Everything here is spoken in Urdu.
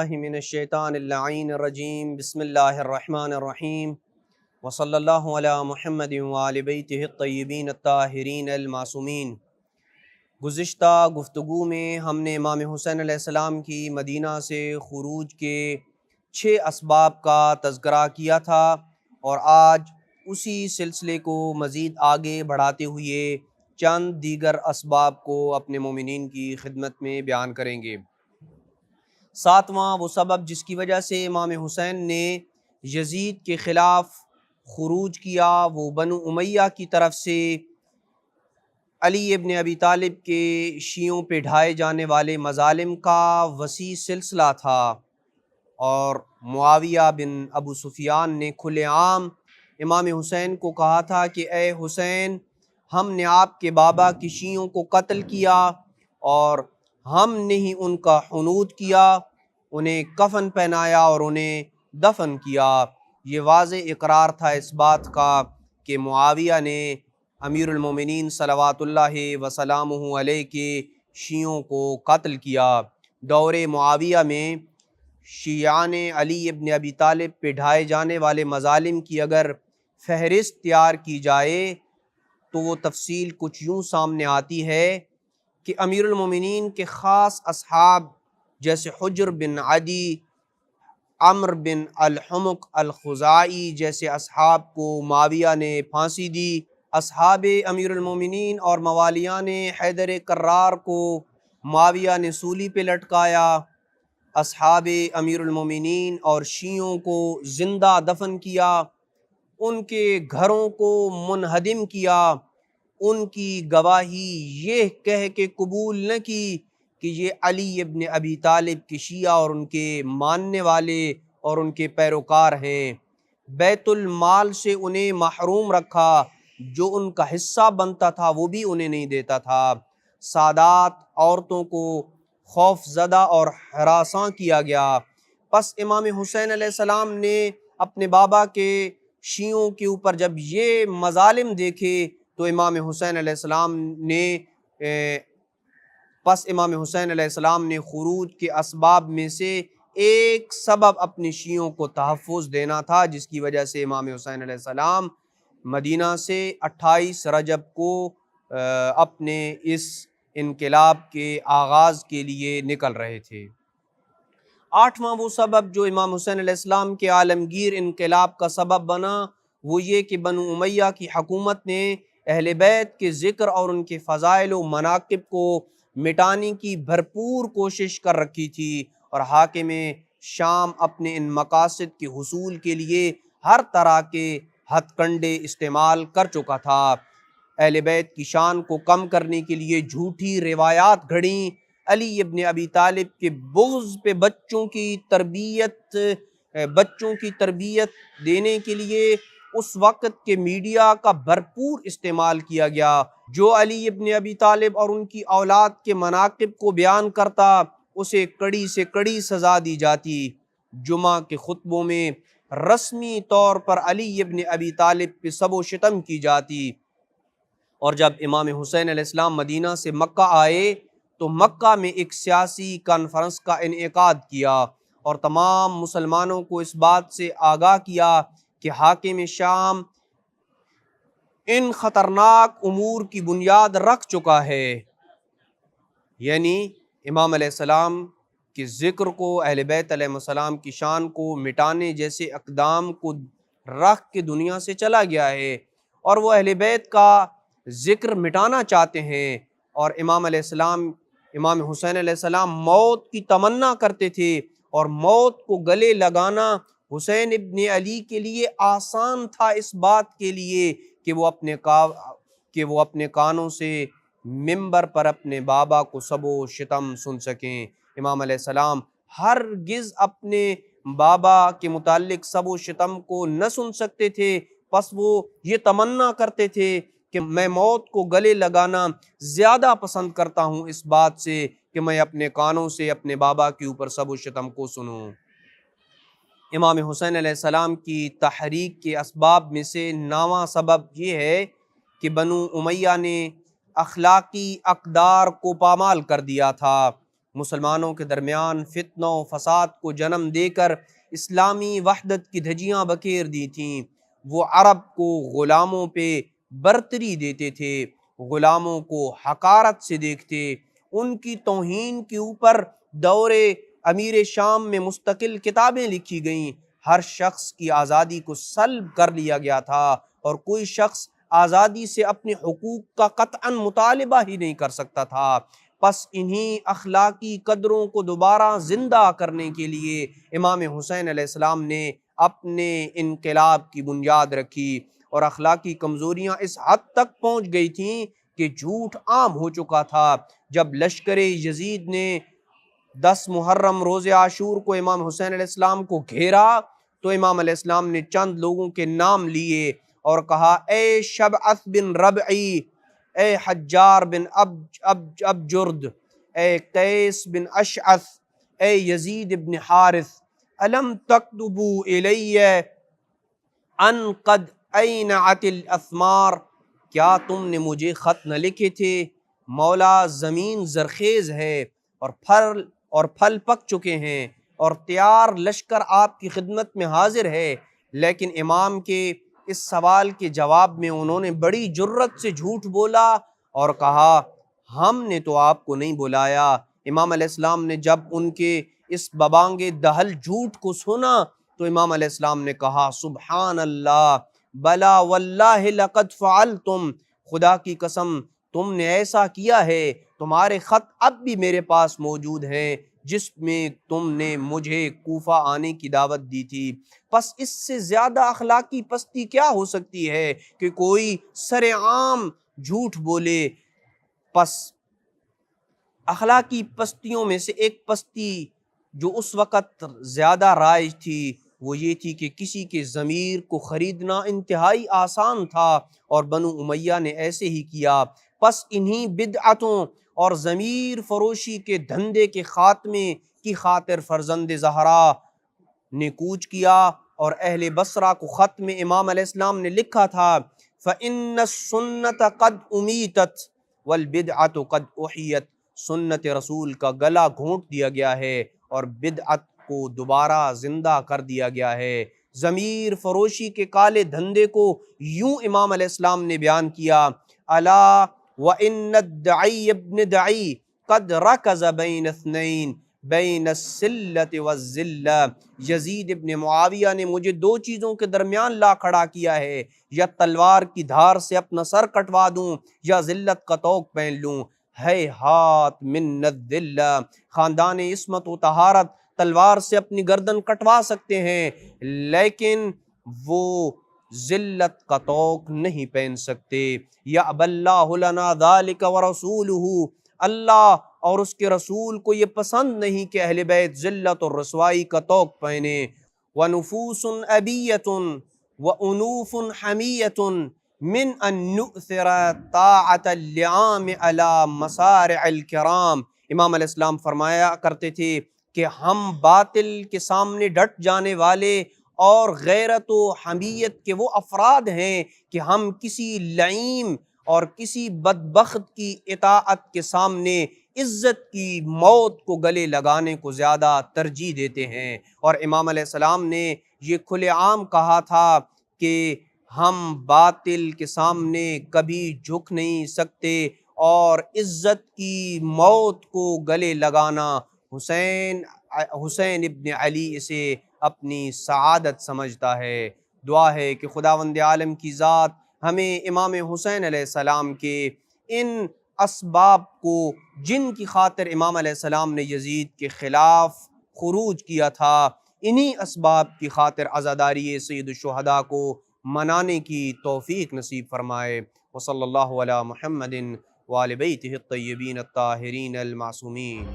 باللہ من الشیطان اللعین الرجیم بسم اللہ الرحمن الرحیم وصلی اللہ علی محمد وآل بیتہ الطیبین الطاہرین المعصومین۔ گزشتہ گفتگو میں ہم نے امام حسین علیہ السلام کی مدینہ سے خروج کے 6 اسباب کا تذکرہ کیا تھا، اور آج اسی سلسلے کو مزید آگے بڑھاتے ہوئے چند دیگر اسباب کو اپنے مومنین کی خدمت میں بیان کریں گے۔ 7واں وہ سبب جس کی وجہ سے امام حسین نے یزید کے خلاف خروج کیا، وہ بنو امیہ کی طرف سے علی ابن ابی طالب کے شیعوں پہ ڈھائے جانے والے مظالم کا وسیع سلسلہ تھا، اور معاویہ بن ابو سفیان نے کھلے عام امام حسین کو کہا تھا کہ اے حسین، ہم نے آپ کے بابا کی شیعوں کو قتل کیا اور ہم نے ہی ان کا حنوط کیا، انہیں کفن پہنایا اور انہیں دفن کیا۔ یہ واضح اقرار تھا اس بات کا کہ معاویہ نے امیر المومنین صلوات اللہ وسلامہ علیہ کے شیعوں کو قتل کیا۔ دور معاویہ میں شیعان علی ابن ابی طالب پہ ڈھائے جانے والے مظالم کی اگر فہرست تیار کی جائے تو وہ تفصیل کچھ یوں سامنے آتی ہے کہ امیر المومنین کے خاص اصحاب جیسے حجر بن عدی، عمر بن الحمق الخزاعی جیسے اصحاب کو معاویہ نے پھانسی دی۔ اصحاب امیر المومنین اور موالیان حیدر کرار کو معاویہ نے سولی پہ لٹکایا۔ اصحاب امیر المومنین اور شیعوں کو زندہ دفن کیا، ان کے گھروں کو منہدم کیا، ان کی گواہی یہ کہہ کے قبول نہ کی کہ یہ علی ابن ابی طالب کے شیعہ اور ان کے ماننے والے اور ان کے پیروکار ہیں۔ بیت المال سے انہیں محروم رکھا، جو ان کا حصہ بنتا تھا وہ بھی انہیں نہیں دیتا تھا۔ سادات عورتوں کو خوف زدہ اور ہراساں کیا گیا۔ پس امام حسین علیہ السلام نے اپنے بابا کے شیعوں کے اوپر جب یہ مظالم دیکھے تو امام حسین علیہ السلام نے خروج کے اسباب میں سے ایک سبب اپنے شیعوں کو تحفظ دینا تھا، جس کی وجہ سے امام حسین علیہ السلام مدینہ سے 28 رجب کو اپنے اس انقلاب کے آغاز کے لیے نکل رہے تھے۔ 8واں وہ سبب جو امام حسین علیہ السلام کے عالمگیر انقلاب کا سبب بنا، وہ یہ کہ بنو امیہ کی حکومت نے اہل بیت کے ذکر اور ان کے فضائل و مناقب کو مٹانے کی بھرپور کوشش کر رکھی تھی، اور حاکم شام اپنے ان مقاصد کے حصول کے لیے ہر طرح کے ہتھ کنڈے استعمال کر چکا تھا۔ اہل بیت کی شان کو کم کرنے کے لیے جھوٹی روایات گھڑیں، علی ابن ابی طالب کے بغض پہ بچوں کی تربیت دینے کے لیے اس وقت کے میڈیا کا بھرپور استعمال کیا گیا۔ جو علی ابن ابی طالب اور ان کی اولاد کے مناقب کو بیان کرتا اسے کڑی سے کڑی سزا دی جاتی۔ جمعہ کے خطبوں میں رسمی طور پر علی ابن ابی طالب پہ سب و شتم کی جاتی، اور جب امام حسین علیہ السلام مدینہ سے مکہ آئے تو مکہ میں ایک سیاسی کانفرنس کا انعقاد کیا اور تمام مسلمانوں کو اس بات سے آگاہ کیا کہ حاکم شام ان خطرناک امور کی بنیاد رکھ چکا ہے، یعنی امام علیہ السلام کے ذکر کو، اہل بیت علیہ السلام کی شان کو مٹانے جیسے اقدام کو رکھ کے دنیا سے چلا گیا ہے، اور وہ اہل بیت کا ذکر مٹانا چاہتے ہیں۔ اور امام حسین علیہ السلام موت کی تمنا کرتے تھے، اور موت کو گلے لگانا حسین ابن علی کے لیے آسان تھا اس بات کے لیے کہ وہ اپنے کانوں سے منبر پر اپنے بابا کو سب و شتم سن سکیں۔ امام علیہ السلام ہرگز اپنے بابا کے متعلق سب و شتم کو نہ سن سکتے تھے، پس وہ یہ تمنا کرتے تھے کہ میں موت کو گلے لگانا زیادہ پسند کرتا ہوں اس بات سے کہ میں اپنے کانوں سے اپنے بابا کے اوپر سب و شتم کو سنوں۔ امام حسین علیہ السلام کی تحریک کے اسباب میں سے 9واں سبب یہ ہے کہ بنو امیہ نے اخلاقی اقدار کو پامال کر دیا تھا۔ مسلمانوں کے درمیان فتنہ و فساد کو جنم دے کر اسلامی وحدت کی دھجیاں بکھیر دی تھیں۔ وہ عرب کو غلاموں پہ برتری دیتے تھے، غلاموں کو حقارت سے دیکھتے۔ ان کی توہین کے اوپر دور امیر شام میں مستقل کتابیں لکھی گئیں۔ ہر شخص کی آزادی کو سلب کر لیا گیا تھا اور کوئی شخص آزادی سے اپنے حقوق کا قطعاً مطالبہ ہی نہیں کر سکتا تھا۔ پس انہی اخلاقی قدروں کو دوبارہ زندہ کرنے کے لیے امام حسین علیہ السلام نے اپنے انقلاب کی بنیاد رکھی، اور اخلاقی کمزوریاں اس حد تک پہنچ گئی تھیں کہ جھوٹ عام ہو چکا تھا۔ جب لشکر یزید نے 10 محرم روز عاشور کو امام حسین علیہ السلام کو گھیرا تو امام علیہ السلام نے چند لوگوں کے نام لیے اور کہا، اے شبعث بن ربعی، اے حجار بن ابجرد، اے قیس بن اشعث، اے یزید بن حارث، الم تکتبوا الی ان قد اینعت الاثمار، کیا تم نے مجھے خط نہ لکھے تھے؟ مولا زمین زرخیز ہے اور پھل پک چکے ہیں اور تیار لشکر آپ کی خدمت میں حاضر ہے۔ لیکن امام کے اس سوال کے جواب میں انہوں نے بڑی جرت سے جھوٹ بولا اور کہا، ہم نے تو آپ کو نہیں بلایا۔ امام علیہ السلام نے جب ان کے اس ببانگ دہل جھوٹ کو سنا تو امام علیہ السلام نے کہا، سبحان اللہ، بلا واللہ لقد فعلتم، خدا کی قسم تم نے ایسا کیا ہے۔ تمہارے خط اب بھی میرے پاس موجود ہیں جس میں تم نے مجھے کوفہ آنے کی دعوت دی تھی۔ پس اس سے زیادہ اخلاقی پستی کیا ہو سکتی ہے کہ کوئی سر عام جھوٹ بولے۔ پس اخلاقی پستیوں میں سے ایک پستی جو اس وقت زیادہ رائج تھی وہ یہ تھی کہ کسی کے ضمیر کو خریدنا انتہائی آسان تھا، اور بنو امیہ نے ایسے ہی کیا۔ پس انہی بدعتوں اور ضمیر فروشی کے دھندے کے خاتمے کی خاطر فرزند زہرا نے کوچ کیا، اور اہل بصرہ کو خط میں امام علیہ السلام نے لکھا تھا، فَإِنَّ السُّنَّةَ قَدْ أُمِيتَتْ وَالْبِدْعَةُ قَدْ أُحْيَتْ، سنت رسول کا گلا گھونٹ دیا گیا ہے اور بدعت کو دوبارہ زندہ کر دیا گیا ہے۔ ضمیر فروشی کے کالے دھندے کو یوں امام علیہ السلام نے بیان کیا، الا وَإِنَّ الدَّعِيَّ ابْنَ دَعِيَّ قَدْ رَكَزَ بَيْنَ اثْنَيْنِ بین السلۃ والذلہ، یزید ابن معاویہ نے مجھے دو چیزوں کے درمیان لا کھڑا کیا ہے، یا تلوار کی دھار سے اپنا سر کٹوا دوں یا ذلت کا طوق پہن لوں۔ ہے ہاتھ من الذلہ، خاندان عصمت و طہارت تلوار سے اپنی گردن کٹوا سکتے ہیں لیکن وہ ذلت کا طوق نہیں پہن سکتے۔ یأبی اللہ لنا ذلک ورسولہ، اللہ اور اس کے رسول کو یہ پسند نہیں کہ اہل بیت ذلت اور رسوائی کا طوق پہنے۔ وَنُفُوسٌ أَبِيَّةٌ وَأُنُوفٌ حَمِيَّةٌ مِنْ أَن نُؤْثِرَ طَاعَةَ اللِّعَامِ عَلَى مَصَارِعِ الْكِرَامِ، امام علیہ السلام فرمایا کرتے تھے کہ ہم باطل کے سامنے ڈٹ جانے والے اور غیرت و حمیت کے وہ افراد ہیں کہ ہم کسی لعیم اور کسی بدبخت کی اطاعت کے سامنے عزت کی موت کو گلے لگانے کو زیادہ ترجیح دیتے ہیں۔ اور امام علیہ السلام نے یہ کھلے عام کہا تھا کہ ہم باطل کے سامنے کبھی جھک نہیں سکتے، اور عزت کی موت کو گلے لگانا حسین ابن علی اسے اپنی سعادت سمجھتا ہے۔ دعا ہے کہ خداوند عالم کی ذات ہمیں امام حسین علیہ السلام کے ان اسباب کو جن کی خاطر امام علیہ السلام نے یزید کے خلاف خروج کیا تھا، انہی اسباب کی خاطر عزاداری سید الشہداء کو منانے کی توفیق نصیب فرمائے۔ وصلی اللہ علی محمد وآل بیتہ الطیبین الطاہرین المعصومین۔